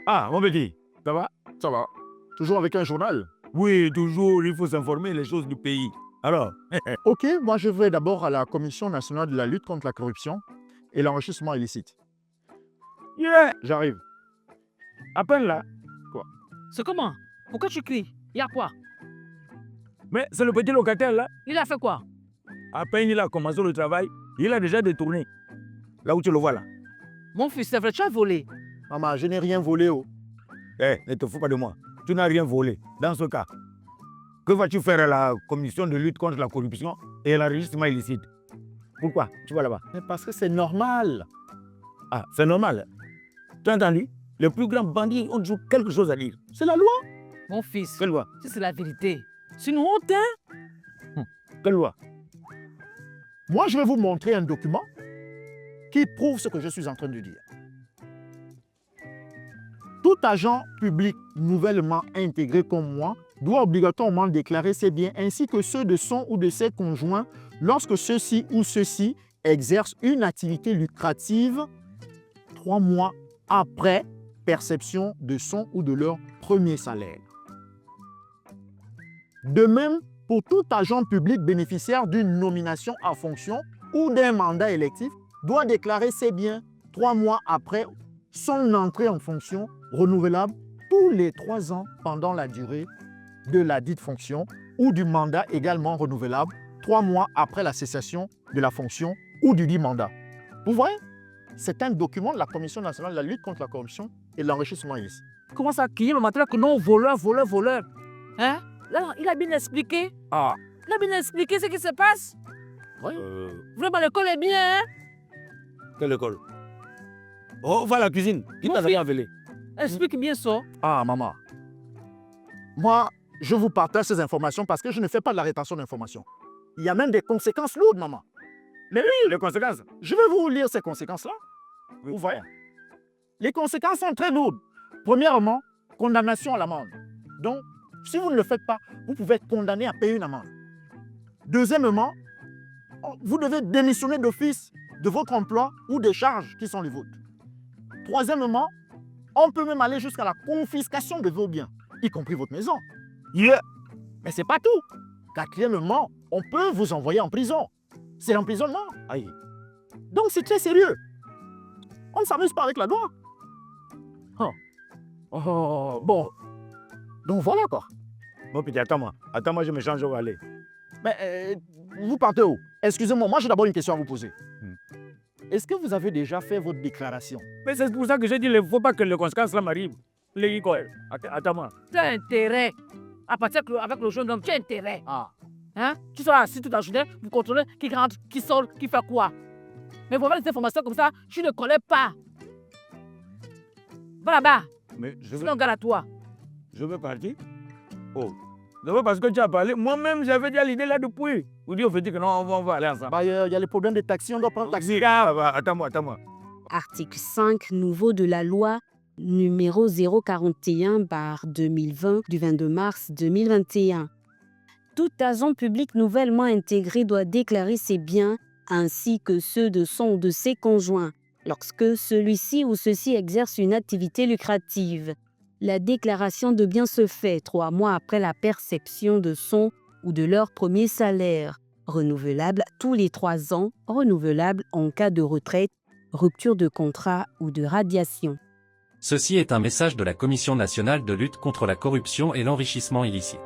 Ah, mon petit, ça va? Ça va. Toujours avec un journal. Oui, toujours, il faut s'informer les choses du pays. Alors, Ok, moi je vais d'abord à la Commission nationale de la lutte contre la corruption et l'enrichissement illicite. yeah, J'arrive. appelle là. C'est comment? Pourquoi tu cries? Il y a quoi? Mais c'est le petit locataire là. Il a fait quoi? À peine il a commencé le travail, il a déjà détourné. Là où tu le vois là. Mon fils, c'est vrai, tu as volé. Maman, je n'ai rien volé. Oh. Ne te fous pas de moi. Tu n'as rien volé. Dans ce cas, que vas-tu faire à la commission de lutte contre la corruption et l'enrichissement illicite? Pourquoi? Tu vas là-bas. Mais parce que c'est normal. Ah, c'est normal. Tu as entendu? Les plus grands bandits ont toujours quelque chose à dire. C'est la loi. Mon fils, Quelle loi? si c'est la vérité, c'est une honte, hein? Quelle loi? Moi, je vais vous montrer un document qui prouve ce que je suis en train de dire. Tout agent public nouvellement intégré comme moi doit obligatoirement déclarer ses biens ainsi que ceux de son ou de ses conjoints lorsque ceux-ci ou ceux-ci exercent une activité lucrative 3 mois après perception de son ou de leur premier salaire. De même, pour tout agent public bénéficiaire d'une nomination à fonction ou d'un mandat électif, doit déclarer ses biens 3 mois après son entrée en fonction renouvelable tous les 3 ans pendant la durée de la dite fonction ou du mandat également renouvelable 3 mois après la cessation de la fonction ou du dit mandat. Vous voyez, c'est un document de la Commission nationale de la lutte contre la corruption et l'enrichissement illicite. Comment ça crier le matin que non, voleur, voleur, voleur? Hein? Là, il a bien expliqué. Ah, Il a bien expliqué ce qui se passe. Vraiment, l'école est bien, hein? quelle école? Oh, va à la cuisine. Qui Mon t'a fils. rien appelé? Explique bien ça. Ah, maman. Moi, je vous partage ces informations parce que je ne fais pas de la rétention d'informations. Il y a même des conséquences lourdes, maman. Mais oui, les conséquences. Je vais vous lire ces conséquences-là. Oui. Vous voyez. Les conséquences sont très lourdes. Premièrement, condamnation à l'amende. Donc, si vous ne le faites pas, vous pouvez être condamné à payer une amende. Deuxièmement, vous devez démissionner d'office de votre emploi ou des charges qui sont les vôtres. Troisièmement, on peut même aller jusqu'à la confiscation de vos biens, y compris votre maison. Yeah. Mais ce n'est pas tout. Quatrièmement, on peut vous envoyer en prison. C'est l'emprisonnement. Aïe. Donc c'est très sérieux. On ne s'amuse pas avec la loi. Bon. Donc voilà quoi. Bon, petit, attends-moi. Attends-moi, je me change, je vais aller. Mais vous partez où? Excusez-moi, moi j'ai d'abord une question à vous poser. Est-ce que vous avez déjà fait votre déclaration? Mais c'est pour ça que j'ai dit, il ne faut pas que les conséquences là m'arrivent. Les gars, attends-moi. Tu as intérêt. À partir avec le jeune homme, tu as intérêt. Ah. Hein? Tu seras assis toute la journée, vous contrôlez qui rentre, qui sort, qui fait quoi. Mais vous avez des informations comme ça, je ne connais pas. Va là-bas, Mais je c'est un gars à toi. veux partir. Oh. D'abord parce que tu as parlé. Moi-même, j'avais déjà l'idée là depuis. Vous dites, on fait dire que non, on va aller ensemble. Bah, il y a les problèmes de taxi, on doit prendre le taxi. Attends-moi, attends-moi. Article 5 nouveau de la loi numéro 041/2020 du 22 mars 2021. Tout agent public nouvellement intégré doit déclarer ses biens ainsi que ceux de son ou de ses conjoints lorsque celui-ci ou ceux-ci exerce une activité lucrative. La déclaration de biens se fait 3 mois après la perception de son ou de leur premier salaire, renouvelable tous les 3 ans, renouvelable en cas de retraite, rupture de contrat ou de radiation. Ceci est un message de la Commission nationale de lutte contre la corruption et l'enrichissement illicite.